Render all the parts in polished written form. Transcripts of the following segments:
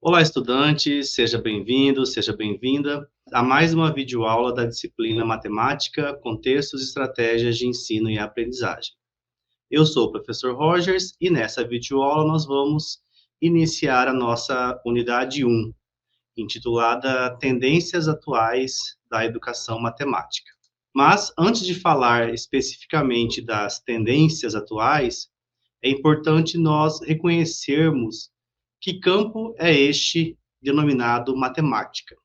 Olá, estudante, seja bem-vindo, seja bem-vinda a mais uma videoaula da disciplina Matemática, Contextos e Estratégias de Ensino e Aprendizagem. Eu sou o professor Rogers e nessa videoaula nós vamos iniciar a nossa unidade 1, intitulada Tendências Atuais da Educação Matemática. Mas, antes de falar especificamente das tendências atuais, é importante nós reconhecermos que campo é este denominado matemática.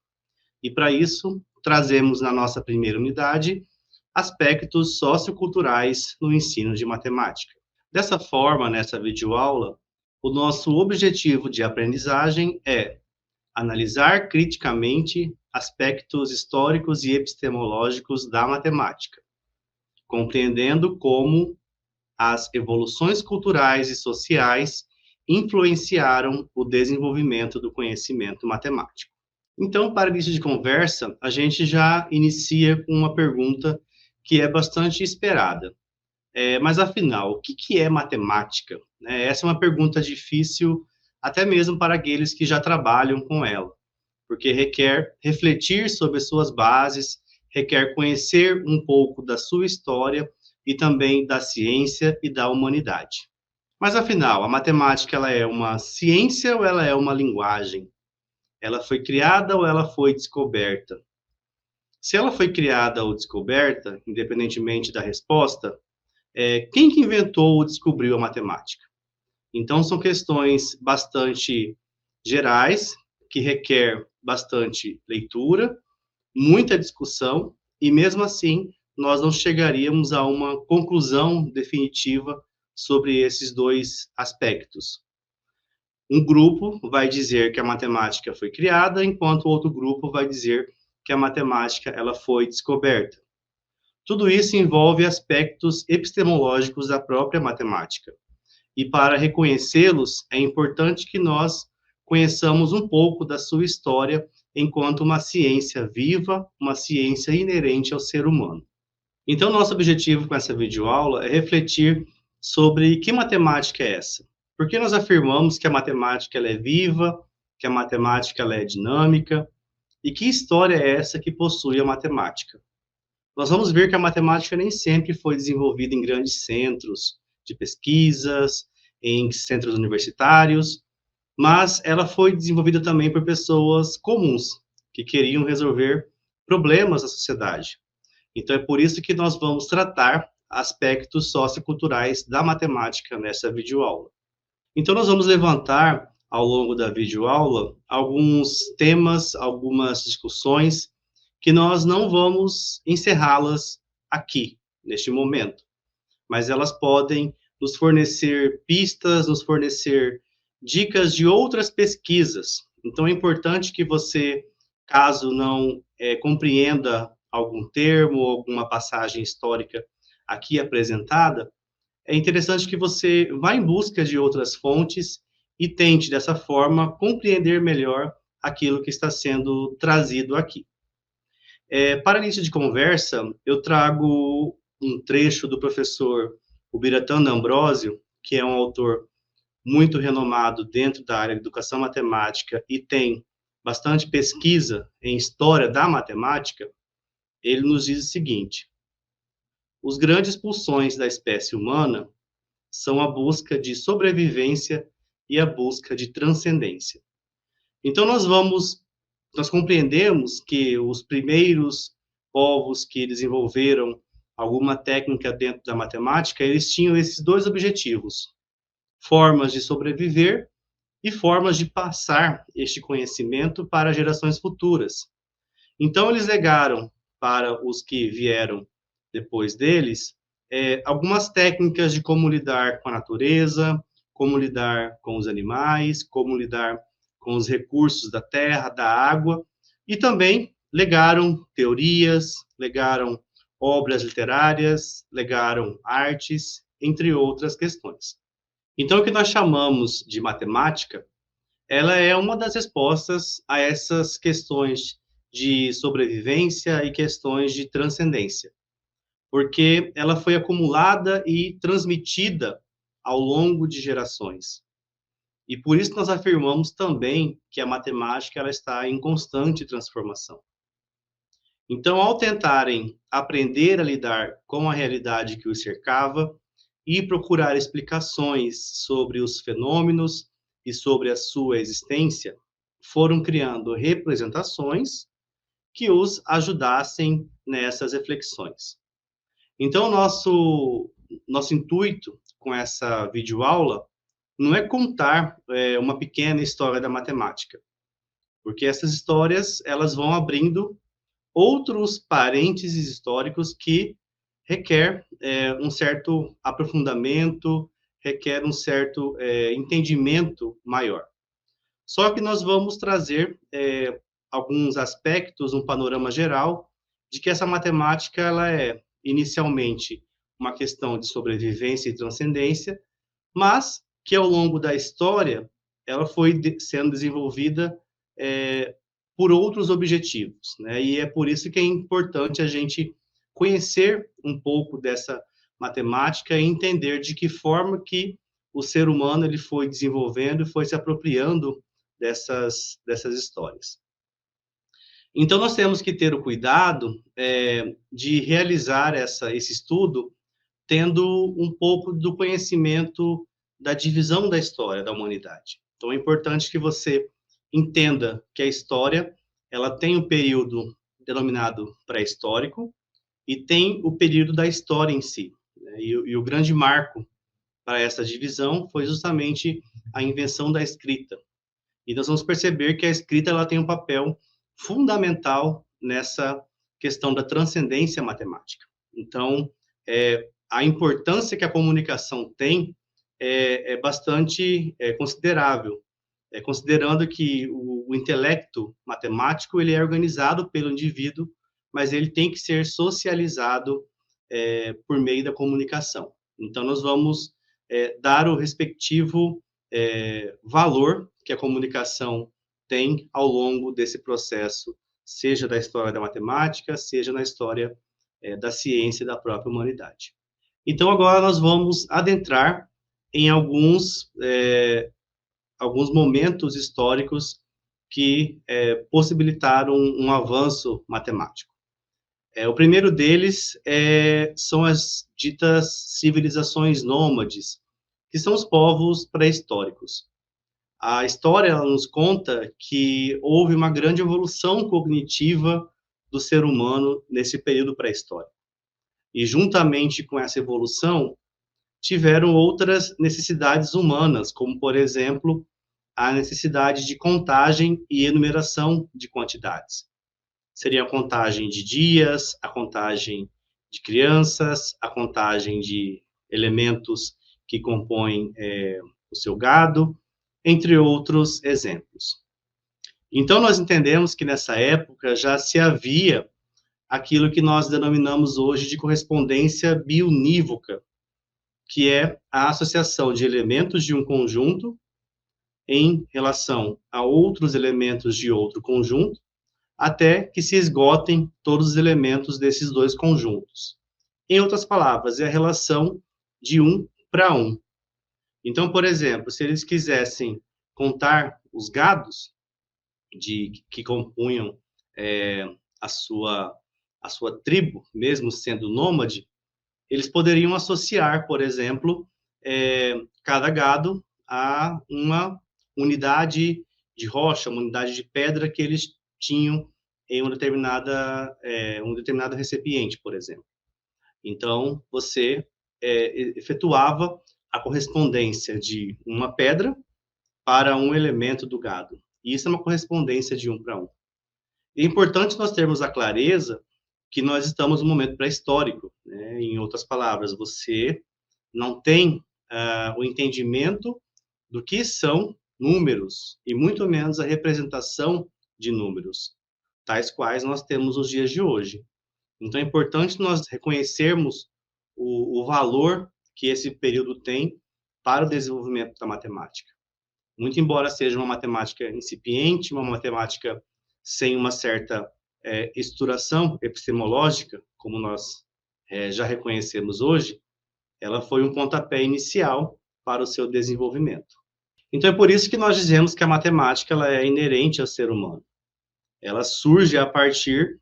E para isso, trazemos na nossa primeira unidade aspectos socioculturais no ensino de matemática. Dessa forma, nessa videoaula, o nosso objetivo de aprendizagem é analisar criticamente aspectos históricos e epistemológicos da matemática, compreendendo como as evoluções culturais e sociais influenciaram o desenvolvimento do conhecimento matemático. Então, para início de conversa, a gente já inicia com uma pergunta que é bastante esperada. Mas, afinal, o que é matemática? Essa é uma pergunta difícil até mesmo para aqueles que já trabalham com ela, porque requer refletir sobre suas bases, requer conhecer um pouco da sua história e também da ciência e da humanidade. Mas afinal, a matemática ela é uma ciência ou ela é uma linguagem? Ela foi criada ou ela foi descoberta? Se ela foi criada ou descoberta, independentemente da resposta, quem que inventou ou descobriu a matemática? Então, são questões bastante gerais, que requer bastante leitura, muita discussão, e mesmo assim, nós não chegaríamos a uma conclusão definitiva sobre esses dois aspectos. Um grupo vai dizer que a matemática foi criada, enquanto o outro grupo vai dizer que a matemática ela foi descoberta. Tudo isso envolve aspectos epistemológicos da própria matemática. E para reconhecê-los, é importante que nós conheçamos um pouco da sua história enquanto uma ciência viva, uma ciência inerente ao ser humano. Então, nosso objetivo com essa videoaula é refletir sobre que matemática é essa. Por que nós afirmamos que a matemática ela é viva, que a matemática ela é dinâmica, e que história é essa que possui a matemática? Nós vamos ver que a matemática nem sempre foi desenvolvida em grandes centros de pesquisas, em centros universitários, mas ela foi desenvolvida também por pessoas comuns, que queriam resolver problemas da sociedade. Então, é por isso que nós vamos tratar aspectos socioculturais da matemática nessa videoaula. Então, nós vamos levantar, ao longo da videoaula, alguns temas, algumas discussões, que nós não vamos encerrá-las aqui, neste momento, mas elas podem nos fornecer pistas, nos fornecer dicas de outras pesquisas. Então, é importante que você, caso não compreenda algum termo, alguma passagem histórica aqui apresentada, é interessante que você vá em busca de outras fontes e tente, dessa forma, compreender melhor aquilo que está sendo trazido aqui. Para início de conversa, eu trago um trecho do professor Ubiratã D'Ambrosio, que é um autor muito renomado dentro da área de educação matemática e tem bastante pesquisa em história da matemática. Ele nos diz o seguinte: os grandes pulsões da espécie humana são a busca de sobrevivência e a busca de transcendência. Então, nós compreendemos que os primeiros povos que desenvolveram alguma técnica dentro da matemática, eles tinham esses dois objetivos: formas de sobreviver e formas de passar este conhecimento para gerações futuras. Então, eles legaram para os que vieram depois deles algumas técnicas de como lidar com a natureza, como lidar com os animais, como lidar com os recursos da terra, da água, e também legaram teorias, legaram obras literárias, legaram artes, entre outras questões. Então, o que nós chamamos de matemática, ela é uma das respostas a essas questões de sobrevivência e questões de transcendência, porque ela foi acumulada e transmitida ao longo de gerações. E por isso nós afirmamos também que a matemática ela está em constante transformação. Então, ao tentarem aprender a lidar com a realidade que os cercava e procurar explicações sobre os fenômenos e sobre a sua existência, foram criando representações que os ajudassem nessas reflexões. Então, nosso intuito com essa videoaula não é contar uma pequena história da matemática, porque essas histórias elas vão abrindo outros parênteses históricos que requer um certo aprofundamento, requer um certo entendimento maior. Só que nós vamos trazer alguns aspectos, um panorama geral, de que essa matemática ela é inicialmente uma questão de sobrevivência e transcendência, mas que ao longo da história ela foi sendo desenvolvida por outros objetivos, né? E é por isso que é importante a gente conhecer um pouco dessa matemática e entender de que forma que o ser humano ele foi desenvolvendo e foi se apropriando dessas histórias. Então, nós temos que ter o cuidado de realizar esse estudo tendo um pouco do conhecimento da divisão da história da humanidade. Então, é importante que você entenda que a história ela tem um período denominado pré-histórico e tem o período da história em si. Né? E o grande marco para essa divisão foi justamente a invenção da escrita. E nós vamos perceber que a escrita ela tem um papel fundamental nessa questão da transcendência matemática. Então, a importância que a comunicação tem é bastante considerável, considerando que o intelecto matemático ele é organizado pelo indivíduo, mas ele tem que ser socializado por meio da comunicação. Então, nós vamos dar o respectivo valor que a comunicação tem ao longo desse processo, seja da história da matemática, seja na história da ciência e da própria humanidade. Então, agora nós vamos adentrar em alguns momentos históricos que possibilitaram um avanço matemático. O primeiro deles são as ditas civilizações nômades, que são os povos pré-históricos. A história ela nos conta que houve uma grande evolução cognitiva do ser humano nesse período pré-histórico. E, juntamente com essa evolução, tiveram outras necessidades humanas, como, por exemplo, a necessidade de contagem e enumeração de quantidades. Seria a contagem de dias, a contagem de crianças, a contagem de elementos que compõem o seu gado, entre outros exemplos. Então, nós entendemos que nessa época já se havia aquilo que nós denominamos hoje de correspondência biunívoca, que é a associação de elementos de um conjunto em relação a outros elementos de outro conjunto, até que se esgotem todos os elementos desses dois conjuntos. Em outras palavras, é a relação de 1 para 1. Então, por exemplo, se eles quisessem contar os gados que compunham a sua tribo, mesmo sendo nômade, eles poderiam associar, por exemplo, cada gado a uma unidade de rocha, uma unidade de pedra que eles tinham em um determinado recipiente, por exemplo. Então, você efetuava a correspondência de uma pedra para um elemento do gado. E isso é uma correspondência de 1 para 1. É importante nós termos a clareza que nós estamos num momento pré-histórico, né? Em outras palavras, você não tem o entendimento do que são números, e muito menos a representação de números, tais quais nós temos nos dias de hoje. Então, é importante nós reconhecermos o valor que esse período tem para o desenvolvimento da matemática. Muito embora seja uma matemática incipiente, uma matemática sem uma certa estruturação epistemológica, como nós já reconhecemos hoje, ela foi um pontapé inicial para o seu desenvolvimento. Então, é por isso que nós dizemos que a matemática ela é inerente ao ser humano. Ela surge a partir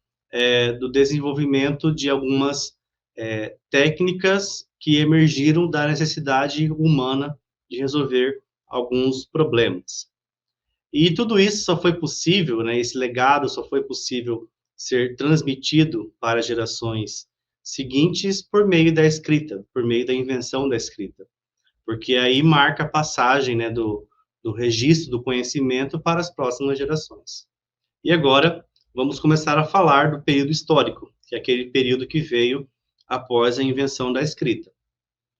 do desenvolvimento de algumas técnicas que emergiram da necessidade humana de resolver alguns problemas. E tudo isso só foi possível, né, esse legado só foi possível ser transmitido para gerações seguintes por meio da escrita, por meio da invenção da escrita, porque aí marca a passagem, né, do registro do conhecimento para as próximas gerações. E agora vamos começar a falar do período histórico, que é aquele período que veio após a invenção da escrita.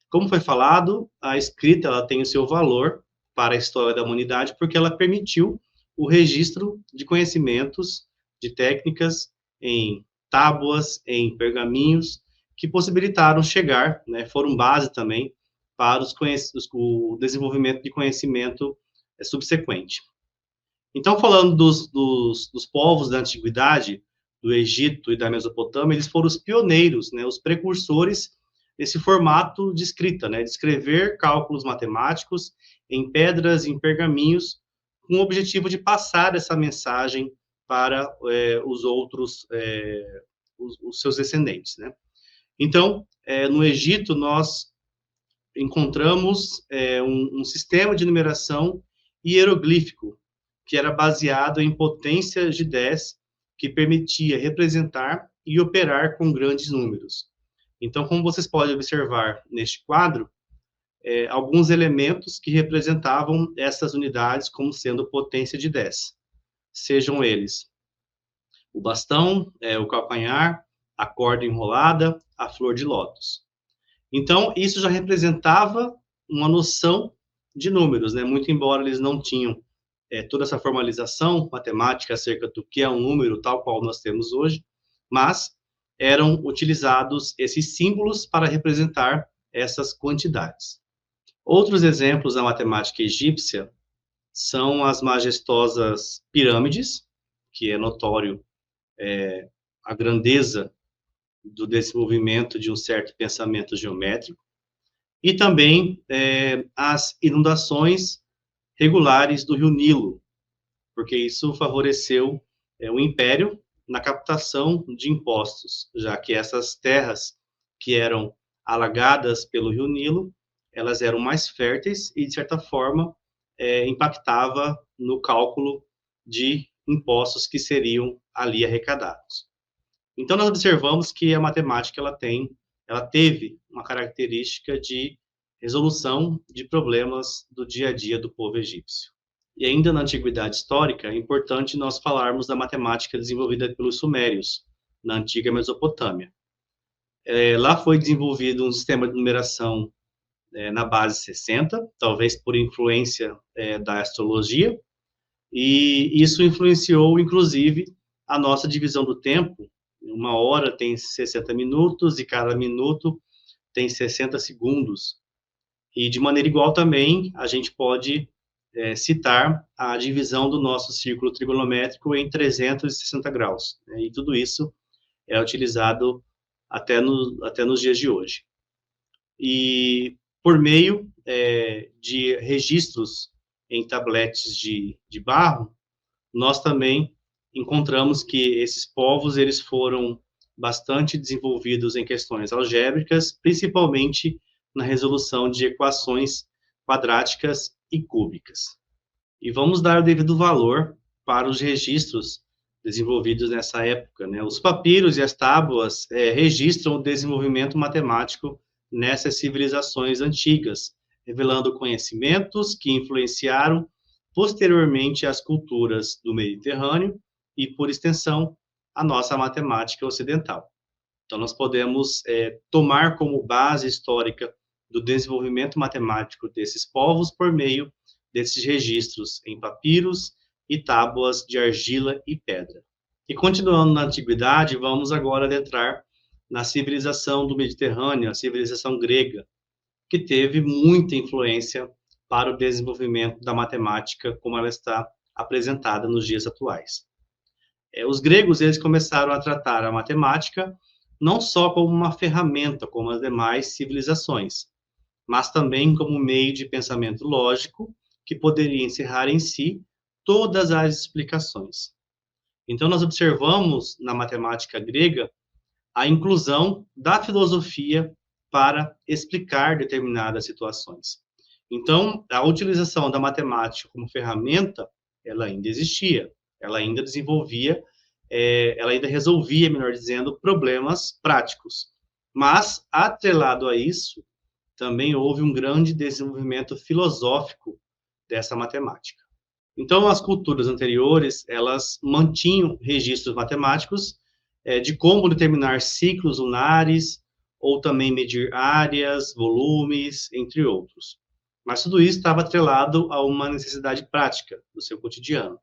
Como foi falado, a escrita ela tem o seu valor para a história da humanidade porque ela permitiu o registro de conhecimentos, de técnicas em tábuas, em pergaminhos, que possibilitaram chegar, né, foram base também para o desenvolvimento de conhecimento subsequente. Então, falando dos povos da antiguidade, do Egito e da Mesopotâmia, eles foram os pioneiros, né, os precursores desse formato de escrita, né, de escrever cálculos matemáticos em pedras, em pergaminhos, com o objetivo de passar essa mensagem para os outros, os seus descendentes, né. Então, no Egito, nós encontramos um sistema de numeração hieroglífico, que era baseado em potências de 10, que permitia representar e operar com grandes números. Então, como vocês podem observar neste quadro, alguns elementos que representavam essas unidades como sendo potência de 10. Sejam eles o bastão, o calcanhar, a corda enrolada, a flor de lótus. Então, isso já representava uma noção de números, né? Muito embora eles não tinham toda essa formalização matemática acerca do que é um número, tal qual nós temos hoje, mas eram utilizados esses símbolos para representar essas quantidades. Outros exemplos da matemática egípcia são as majestosas pirâmides, que é notório a grandeza do desenvolvimento de um certo pensamento geométrico, e também as inundações regulares do rio Nilo, porque isso favoreceu o império na captação de impostos, já que essas terras que eram alagadas pelo rio Nilo, elas eram mais férteis e, de certa forma, impactava no cálculo de impostos que seriam ali arrecadados. Então, nós observamos que a matemática ela teve uma característica de resolução de problemas do dia a dia do povo egípcio. E ainda na antiguidade histórica, é importante nós falarmos da matemática desenvolvida pelos sumérios, na antiga Mesopotâmia. Lá foi desenvolvido um sistema de numeração na base 60, talvez por influência da astrologia, e isso influenciou, inclusive, a nossa divisão do tempo. Uma hora tem 60 minutos e cada minuto tem 60 segundos. E, de maneira igual também, a gente pode citar a divisão do nosso círculo trigonométrico em 360 graus. Né? E tudo isso é utilizado até nos dias de hoje. E, por meio de registros em tabletes de barro, nós também encontramos que esses povos eles foram bastante desenvolvidos em questões algébricas, principalmente na resolução de equações quadráticas e cúbicas. E vamos dar o devido valor para os registros desenvolvidos nessa época, né? Os papiros e as tábuas registram o desenvolvimento matemático nessas civilizações antigas, revelando conhecimentos que influenciaram posteriormente as culturas do Mediterrâneo e, por extensão, a nossa matemática ocidental. Então, nós podemos tomar como base histórica do desenvolvimento matemático desses povos por meio desses registros em papiros e tábuas de argila e pedra. E continuando na antiguidade, vamos agora adentrar na civilização do Mediterrâneo, a civilização grega, que teve muita influência para o desenvolvimento da matemática como ela está apresentada nos dias atuais. Os gregos eles começaram a tratar a matemática não só como uma ferramenta, como as demais civilizações, mas também como meio de pensamento lógico que poderia encerrar em si todas as explicações. Então, nós observamos na matemática grega a inclusão da filosofia para explicar determinadas situações. Então, a utilização da matemática como ferramenta, ela ainda existia, ela ainda desenvolvia, ela ainda resolvia, melhor dizendo, problemas práticos. Mas, atrelado a isso, também houve um grande desenvolvimento filosófico dessa matemática. Então, as culturas anteriores, elas mantinham registros matemáticos de como determinar ciclos lunares, ou também medir áreas, volumes, entre outros. Mas tudo isso estava atrelado a uma necessidade prática do seu cotidiano.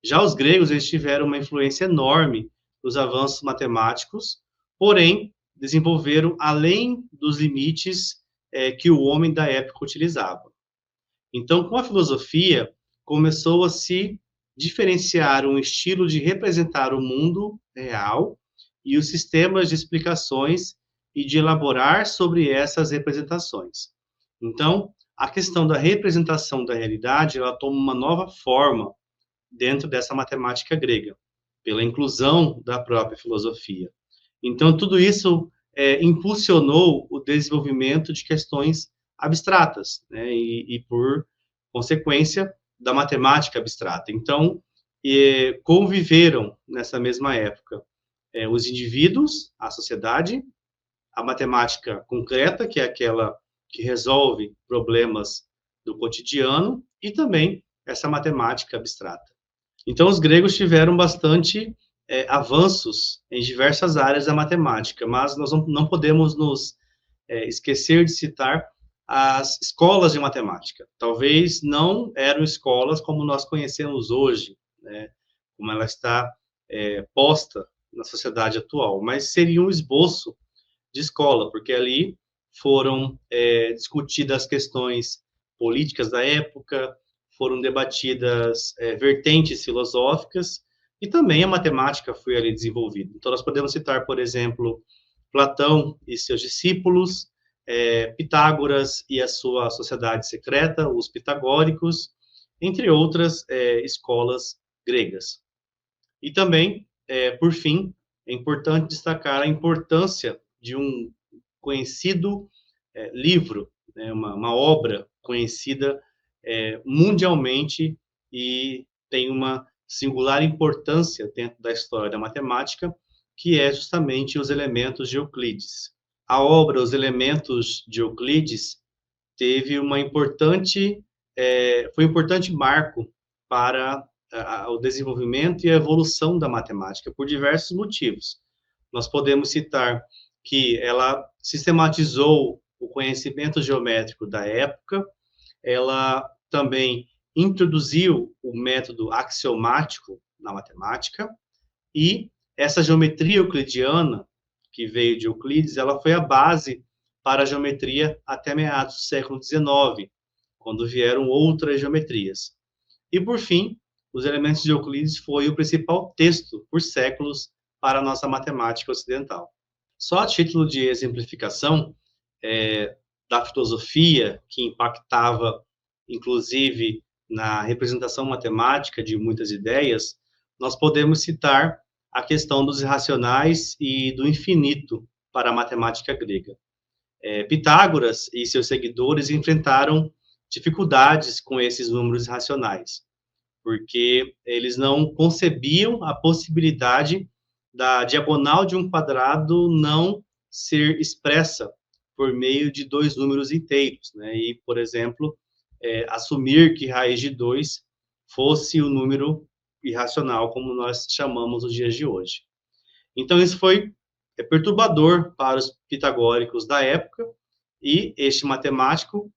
Já os gregos, eles tiveram uma influência enorme nos avanços matemáticos, porém, desenvolveram além dos limites que o homem da época utilizava. Então, com a filosofia, começou a se diferenciar um estilo de representar o mundo real e os sistemas de explicações e de elaborar sobre essas representações. Então, a questão da representação da realidade, ela toma uma nova forma dentro dessa matemática grega, pela inclusão da própria filosofia. Então, tudo isso impulsionou o desenvolvimento de questões abstratas, né, e por consequência, da matemática abstrata. Então, conviveram nessa mesma época os indivíduos, a sociedade, a matemática concreta, que é aquela que resolve problemas do cotidiano, e também essa matemática abstrata. Então, os gregos tiveram bastante avanços em diversas áreas da matemática, mas nós não podemos nos esquecer de citar as escolas de matemática. Talvez não eram escolas como nós conhecemos hoje, né, como ela está posta na sociedade atual, mas seria um esboço de escola, porque ali foram discutidas questões políticas da época, foram debatidas vertentes filosóficas, e também a matemática foi ali desenvolvida. Então, nós podemos citar, por exemplo, Platão e seus discípulos, Pitágoras e a sua sociedade secreta, os pitagóricos, entre outras escolas gregas. E também, por fim, é importante destacar a importância de um conhecido livro, né, uma obra conhecida mundialmente e tem uma singular importância dentro da história da matemática, que é justamente os elementos de Euclides. A obra Os Elementos de Euclides teve foi um importante marco para o desenvolvimento e a evolução da matemática, por diversos motivos. Nós podemos citar que ela sistematizou o conhecimento geométrico da época, ela também introduziu o método axiomático na matemática, e essa geometria euclidiana, que veio de Euclides, ela foi a base para a geometria até meados do século XIX, quando vieram outras geometrias. E, por fim, Os Elementos de Euclides foi o principal texto, por séculos, para a nossa matemática ocidental. Só a título de exemplificação da filosofia, que impactava, inclusive, na representação matemática de muitas ideias, nós podemos citar a questão dos irracionais e do infinito para a matemática grega. Pitágoras e seus seguidores enfrentaram dificuldades com esses números irracionais, porque eles não concebiam a possibilidade da diagonal de um quadrado não ser expressa por meio de dois números inteiros, né? E, por exemplo, assumir que raiz de 2 fosse o número irracional, como nós chamamos nos dias de hoje. Então, isso foi perturbador para os pitagóricos da época, e este matemático,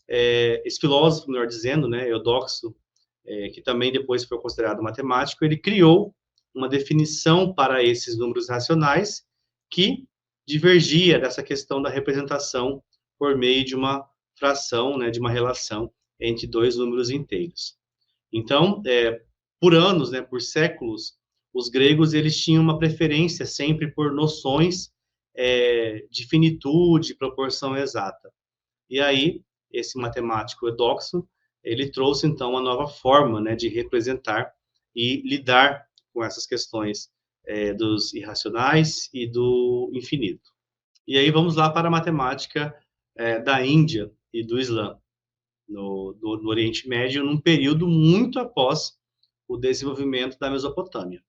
esse filósofo, melhor dizendo, né, Eudoxo, que também depois foi considerado matemático, ele criou uma definição para esses números racionais que divergia dessa questão da representação por meio de uma fração, né, de uma relação entre dois números inteiros. Então, por anos, né, por séculos, os gregos eles tinham uma preferência sempre por noções de finitude, proporção exata. E aí, esse matemático Eudoxo, ele trouxe, então, uma nova forma, né, de representar e lidar com essas questões dos irracionais e do infinito. E aí vamos lá para a matemática da Índia e do Islã, no Oriente Médio, num período muito após o desenvolvimento da Mesopotâmia.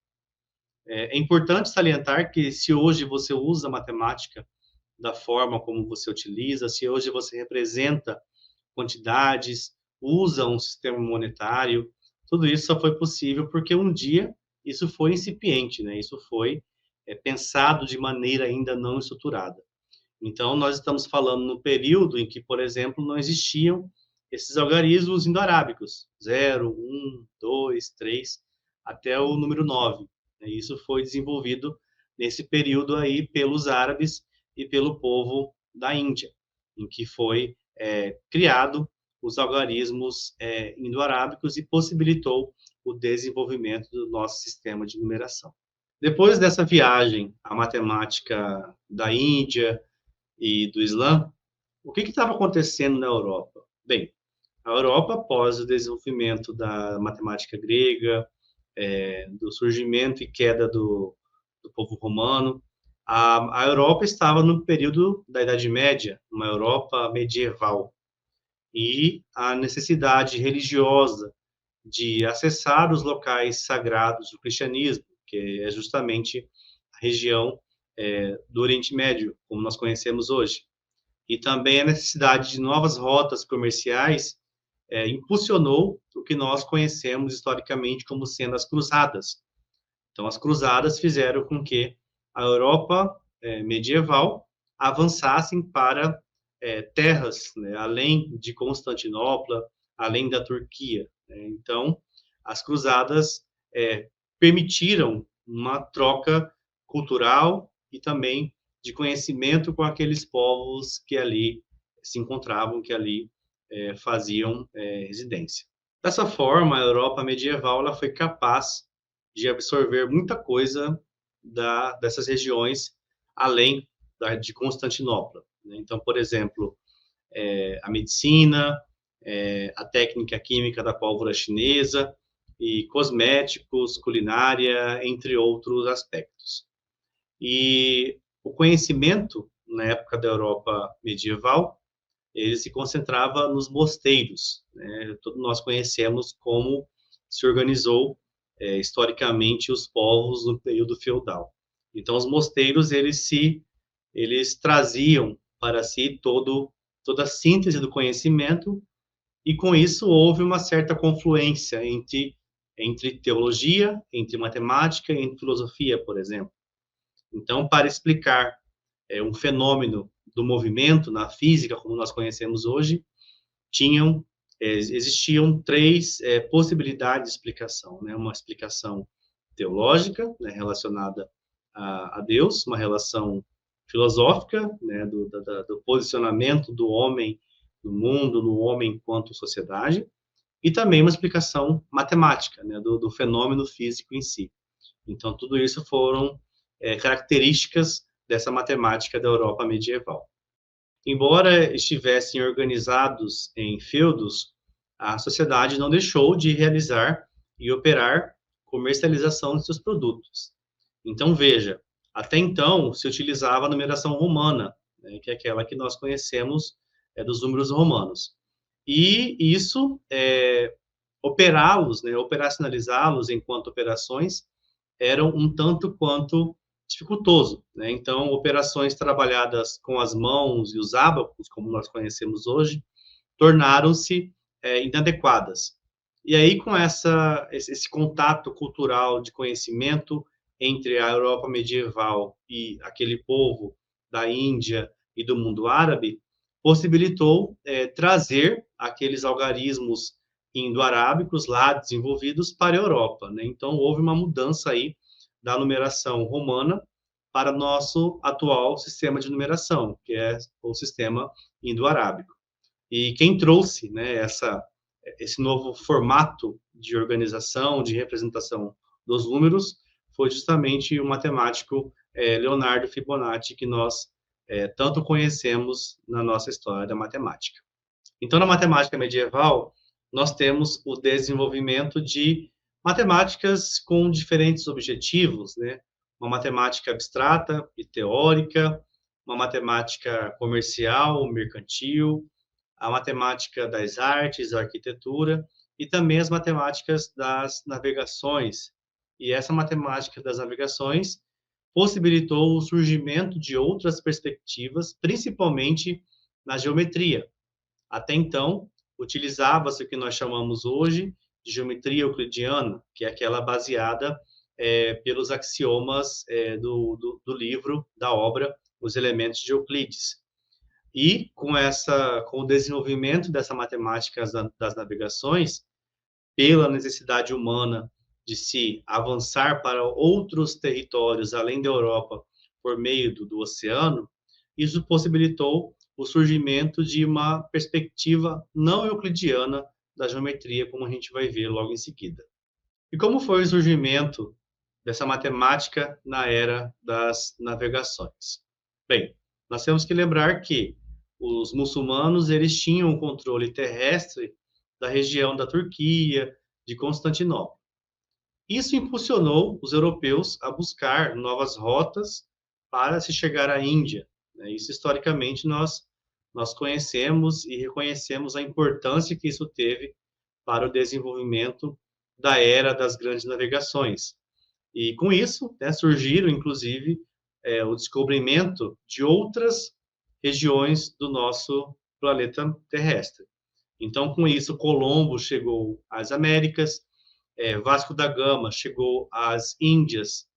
É importante salientar que se hoje você usa a matemática da forma como você utiliza, se hoje você representa quantidades, usa um sistema monetário, tudo isso só foi possível porque um dia isso foi incipiente, né? Isso foi pensado de maneira ainda não estruturada. Então, nós estamos falando no período em que, por exemplo, não existiam esses algarismos indo-arábicos, 0, 1, 2, 3, até o número 9. Isso foi desenvolvido nesse período aí pelos árabes e pelo povo da Índia, em que foi criado os algarismos indo-arábicos e possibilitou o desenvolvimento do nosso sistema de numeração. Depois dessa viagem à matemática da Índia e do Islã, o que estava acontecendo na Europa? Bem, a Europa, após o desenvolvimento da matemática grega, do surgimento e queda do povo romano, a Europa estava no período da Idade Média, uma Europa medieval, e a necessidade religiosa de acessar os locais sagrados do cristianismo, que é justamente a região do Oriente Médio, como nós conhecemos hoje. E também a necessidade de novas rotas comerciais impulsionou o que nós conhecemos historicamente como sendo as cruzadas. Então, as cruzadas fizeram com que a Europa medieval avançassem para terras, né, além de Constantinopla, além da Turquia. Né? Então, as cruzadas permitiram uma troca cultural e também de conhecimento com aqueles povos que ali se encontravam, que ali faziam residência. Dessa forma, a Europa medieval ela foi capaz de absorver muita coisa dessas regiões além de Constantinopla. Né? Então, por exemplo, a medicina, a técnica química da pólvora chinesa e cosméticos, culinária, entre outros aspectos. E o conhecimento, na época da Europa medieval, ele se concentrava nos mosteiros. Né? Todos nós conhecemos como se organizou historicamente os povos no período feudal. Então, os mosteiros, eles traziam para si toda a síntese do conhecimento, e com isso houve uma certa confluência entre teologia, entre matemática e entre filosofia, por exemplo. Então, para explicar um fenômeno do movimento na física, como nós conhecemos hoje, existiam três possibilidades de explicação, né? Uma explicação teológica, né, relacionada a Deus, uma relação filosófica, né, do posicionamento do homem no mundo, no homem enquanto sociedade, e também uma explicação matemática, né, do fenômeno físico em si. Então, tudo isso foram características dessa matemática da Europa medieval. Embora estivessem organizados em feudos, a sociedade não deixou de realizar e operar comercialização de seus produtos. Então, veja, até então se utilizava a numeração romana, né, que é aquela que nós conhecemos dos números romanos. E isso, operá-los, né, operacionalizá-los enquanto operações, eram um tanto quanto dificultoso. Né? Então, operações trabalhadas com as mãos e os ábacos, como nós conhecemos hoje, tornaram-se inadequadas. E aí, com esse contato cultural de conhecimento entre a Europa medieval e aquele povo da Índia e do mundo árabe, possibilitou trazer aqueles algarismos indo-arábicos lá desenvolvidos para a Europa. Né? Então, houve uma mudança aí da numeração romana para nosso atual sistema de numeração, que é o sistema indo-arábico. E quem trouxe, né, esse novo formato de organização, de representação dos números, foi justamente o matemático Leonardo Fibonacci, que nós tanto conhecemos na nossa história da matemática. Então, na matemática medieval, nós temos o desenvolvimento de matemáticas com diferentes objetivos, né? Uma matemática abstrata e teórica, uma matemática comercial, mercantil, a matemática das artes, a arquitetura e também as matemáticas das navegações. E essa matemática das navegações possibilitou o surgimento de outras perspectivas, principalmente na geometria. Até então, utilizava-se o que nós chamamos hoje de geometria euclidiana, que é aquela baseada pelos axiomas do livro, da obra, Os Elementos de Euclides. E com o desenvolvimento dessa matemática das navegações, pela necessidade humana de se avançar para outros territórios além da Europa por meio do oceano, isso possibilitou o surgimento de uma perspectiva não euclidiana da geometria, como a gente vai ver logo em seguida. E como foi o surgimento dessa matemática na era das navegações? Bem, nós temos que lembrar que os muçulmanos eles tinham o controle terrestre da região da Turquia, de Constantinopla. Isso impulsionou os europeus a buscar novas rotas para se chegar à Índia. Isso, historicamente, nós conhecemos e reconhecemos a importância que isso teve para o desenvolvimento da era das grandes navegações. E, com isso, surgiram, inclusive, o descobrimento de outras regiões do nosso planeta terrestre. Então, com isso, Colombo chegou às Américas, Vasco da Gama chegou às Índias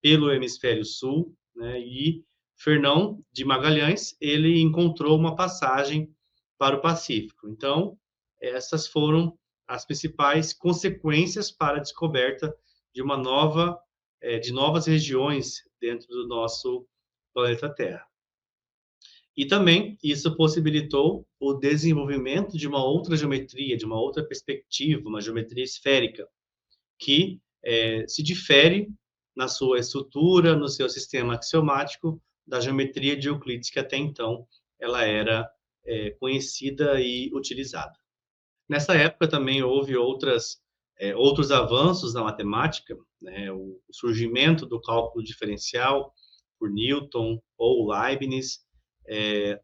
pelo hemisfério sul, né, e Fernão de Magalhães, ele encontrou uma passagem para o Pacífico. Então, essas foram as principais consequências para a descoberta de de novas regiões dentro do nosso planeta Terra. E também isso possibilitou o desenvolvimento de uma outra geometria, de uma outra perspectiva, uma geometria esférica, que se difere na sua estrutura, no seu sistema axiomático, da geometria de Euclides, que até então ela era conhecida e utilizada. Nessa época também houve outros avanços na matemática, né? O surgimento do cálculo diferencial por Newton ou Leibniz,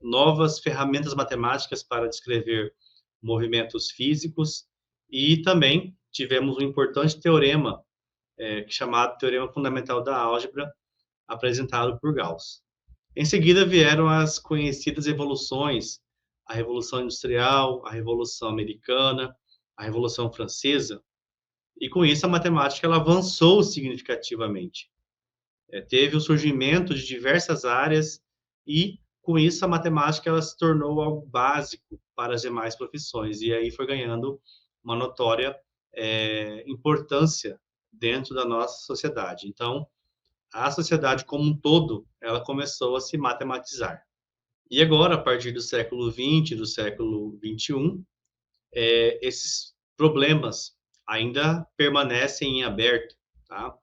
novas ferramentas matemáticas para descrever movimentos físicos, e também tivemos um importante teorema, chamado Teorema Fundamental da Álgebra, apresentado por Gauss. Em seguida vieram as conhecidas evoluções, a Revolução Industrial, a Revolução Americana, a Revolução Francesa, e com isso a matemática ela avançou significativamente. Teve o surgimento de diversas áreas e, com isso, a matemática ela se tornou algo básico para as demais profissões, e aí foi ganhando uma notória importância dentro da nossa sociedade. Então, a sociedade como um todo, ela começou a se matematizar. E agora, a partir do século XX, do século XXI, esses problemas ainda permanecem em aberto, tá?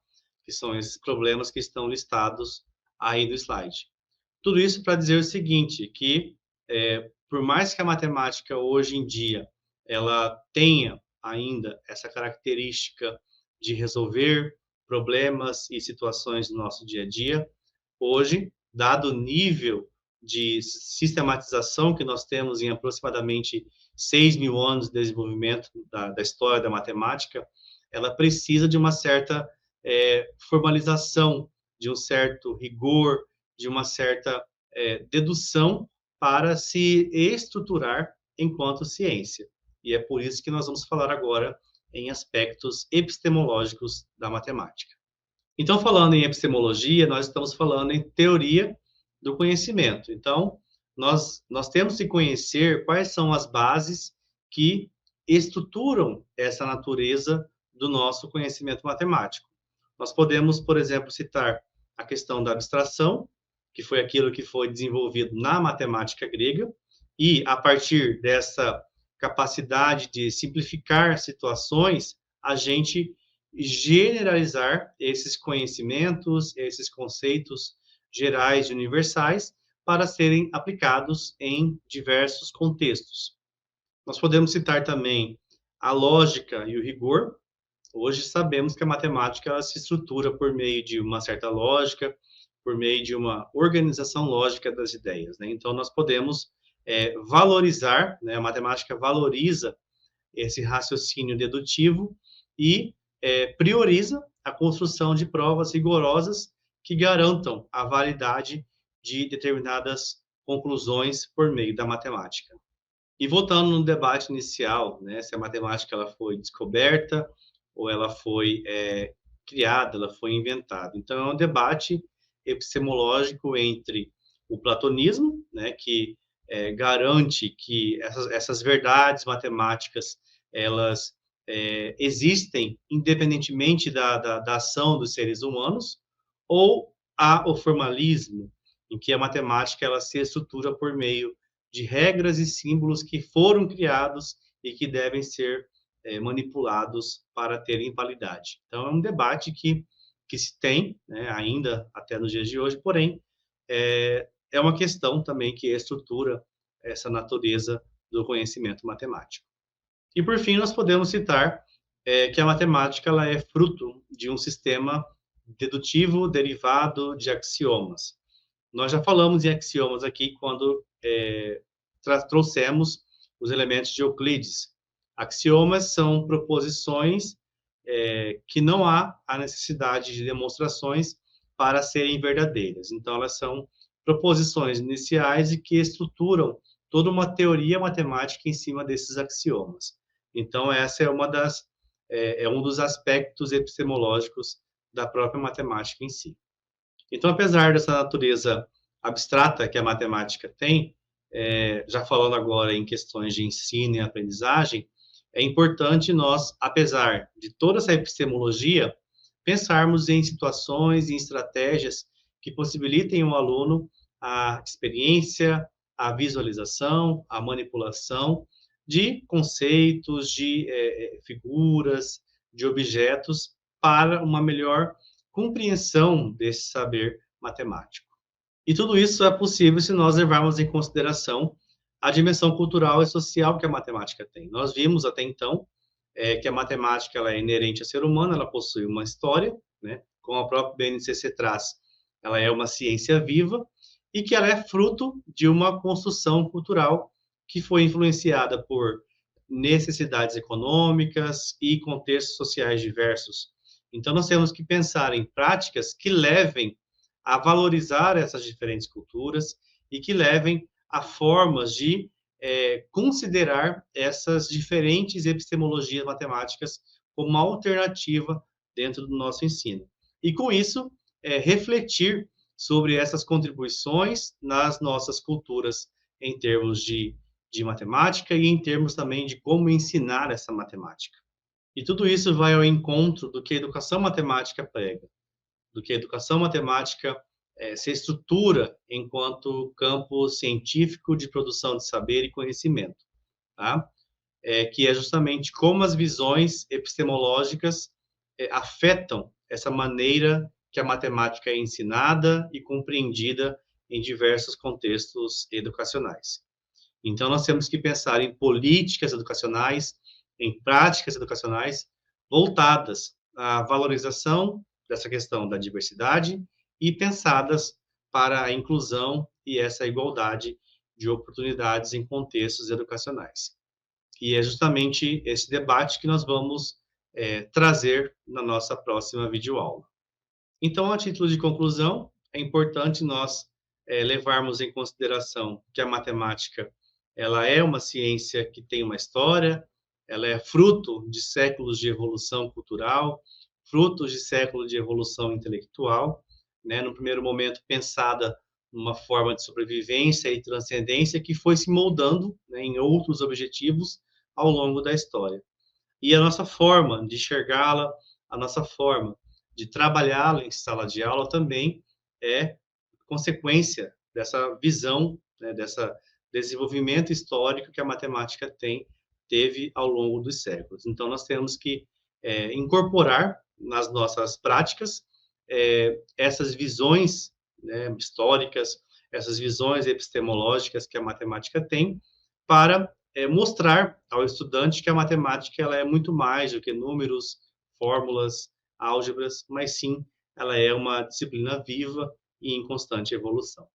Que são esses problemas que estão listados aí no slide. Tudo isso para dizer o seguinte, que por mais que a matemática hoje em dia ela tenha ainda essa característica de resolver problemas e situações do nosso dia a dia, hoje, dado o nível de sistematização que nós temos em aproximadamente 6.000 anos de desenvolvimento da história da matemática, ela precisa de uma certa formalização, de um certo rigor, de uma certa dedução para se estruturar enquanto ciência. E é por isso que nós vamos falar agora em aspectos epistemológicos da matemática. Então, falando em epistemologia, nós estamos falando em teoria do conhecimento. Então, nós temos que conhecer quais são as bases que estruturam essa natureza do nosso conhecimento matemático. Nós podemos, por exemplo, citar a questão da abstração, que foi aquilo que foi desenvolvido na matemática grega, e a partir dessa capacidade de simplificar situações, a gente generalizar esses conhecimentos, esses conceitos gerais e universais para serem aplicados em diversos contextos. Nós podemos citar também a lógica e o rigor. Hoje sabemos que a matemática ela se estrutura por meio de uma certa lógica, por meio de uma organização lógica das ideias, né? Então, nós podemos valorizar, né? A matemática valoriza esse raciocínio dedutivo e prioriza a construção de provas rigorosas que garantam a validade de determinadas conclusões por meio da matemática. E voltando no debate inicial, né, se a matemática ela foi descoberta ou ela foi criada, ela foi inventada. Então, é um debate epistemológico entre o platonismo, né, que garante que essas verdades matemáticas elas existem independentemente da ação dos seres humanos, ou o formalismo, em que a matemática ela se estrutura por meio de regras e símbolos que foram criados e que devem ser manipulados para terem validade. Então, é um debate que se tem, né, ainda até nos dias de hoje, porém, é uma questão também que estrutura essa natureza do conhecimento matemático. E, por fim, nós podemos citar que a matemática ela é fruto de um sistema dedutivo derivado de axiomas. Nós já falamos em axiomas aqui quando trouxemos os elementos de Euclides. Axiomas são proposições que não há a necessidade de demonstrações para serem verdadeiras. Então, elas são proposições iniciais e que estruturam toda uma teoria matemática em cima desses axiomas. Então, essa é um dos aspectos epistemológicos da própria matemática em si. Então, apesar dessa natureza abstrata que a matemática tem, já falando agora em questões de ensino e aprendizagem, é importante nós, apesar de toda essa epistemologia, pensarmos em situações e estratégias que possibilitem ao aluno a experiência, a visualização, a manipulação de conceitos, de figuras, de objetos, para uma melhor compreensão desse saber matemático. E tudo isso é possível se nós levarmos em consideração a dimensão cultural e social que a matemática tem. Nós vimos até então que a matemática ela é inerente ao ser humano, ela possui uma história, né? Como a própria BNCC traz, ela é uma ciência viva e que ela é fruto de uma construção cultural que foi influenciada por necessidades econômicas e contextos sociais diversos. Então, nós temos que pensar em práticas que levem a valorizar essas diferentes culturas e que levem a formas de considerar essas diferentes epistemologias matemáticas como uma alternativa dentro do nosso ensino. E, com isso, refletir sobre essas contribuições nas nossas culturas em termos de matemática e em termos também de como ensinar essa matemática. E tudo isso vai ao encontro do que a educação matemática prega, do que a educação matemática se estrutura enquanto campo científico de produção de saber e conhecimento, tá? Que é justamente como as visões epistemológicas afetam essa maneira que a matemática é ensinada e compreendida em diversos contextos educacionais. Então, nós temos que pensar em políticas educacionais, em práticas educacionais voltadas à valorização dessa questão da diversidade e pensadas para a inclusão e essa igualdade de oportunidades em contextos educacionais. E é justamente esse debate que nós vamos trazer na nossa próxima videoaula. Então, a título de conclusão, é importante nós levarmos em consideração que a matemática ela é uma ciência que tem uma história, ela é fruto de séculos de evolução cultural, frutos de séculos de evolução intelectual, né? No primeiro momento pensada numa forma de sobrevivência e transcendência que foi se moldando, né, em outros objetivos ao longo da história. E a nossa forma de enxergá-la, a nossa forma de trabalhá-la em sala de aula também é consequência dessa visão, né, dessa desenvolvimento histórico que a matemática teve ao longo dos séculos. Então, nós temos que incorporar nas nossas práticas essas visões, né, históricas, essas visões epistemológicas que a matemática tem, para mostrar ao estudante que a matemática ela é muito mais do que números, fórmulas, álgebras, mas sim, ela é uma disciplina viva e em constante evolução.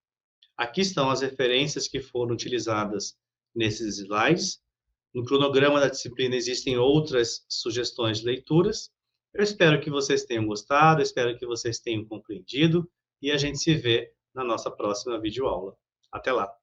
Aqui estão as referências que foram utilizadas nesses slides. No cronograma da disciplina existem outras sugestões de leituras. Eu espero que vocês tenham gostado, espero que vocês tenham compreendido e a gente se vê na nossa próxima videoaula. Até lá!